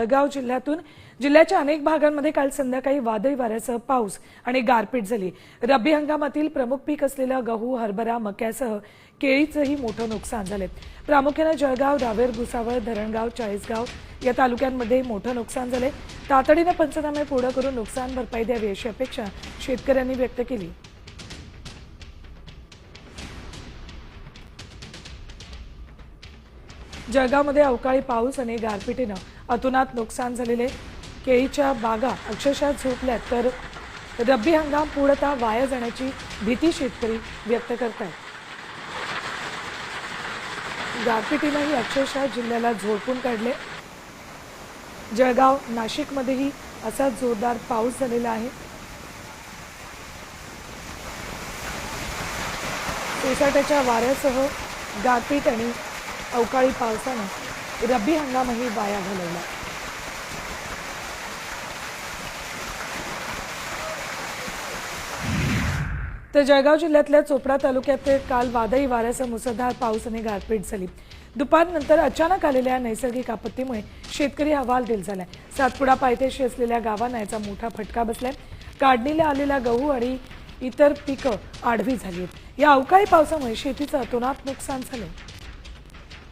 जळगाव जिल्ह्याच्या अनेक भागांमध्ये काल संध्याकाळी वादळी वाऱ्यासह पाऊस आणि गारपीट झाली। रब्बी हंगामातील प्रमुख पीक असलेला गहू, हरभरा, मक्यासह केळीचंही मोठं नुकसान झाले। प्रामुख्याने जळगाव, रावेर, भुसावळ, धरणगाव, चाळीसगाव या तालुक्यांमध्ये मोठं नुकसान झाले। तातडीने पंचनामे पूर्ण करून नुकसान भरपाई द्यावी अशी अपेक्षा शेतकऱ्यांनी व्यक्त केली। जळगावमध्ये अवकाळी पाऊस आणि गारपिटीने अतोनात नुकसान झालेले केळीच्या बागा अक्षरशः झोपल्यात, तर रब्बी हंगाम पूर्णतः वाया जाण्याची भीती शेतकरी व्यक्त करतात। गारपिटीनेही अक्षरशः जिल्ह्याला झोडपून काढले। जळगाव, नाशिकमध्येही असा जोरदार पाऊस झालेला आहे। सोसाट्याच्या वाऱ्यासह गारपीट आणि अवकाळी पावसाने रब्बी हंगामही वाया घालवला। तर जळगाव जिल्ह्यातल्या चोपडा तालुक्यात काल वादळी वाऱ्यासह मुसळधार पाऊस आणि गारपीट झाली। दुपारनंतर अचानक आलेल्या नैसर्गिक आपत्तीमुळे शेतकरी हवालदिल झालाय। सातपुडा पायथ्याशी असलेल्या गावांना याचा मोठा फटका बसलाय। काढणीला आलेला गहू आणि इतर पिकं आडवी झाली आहेत। या अवकाळी पावसामुळे शेतीचं अतोनात नुकसान झालंय।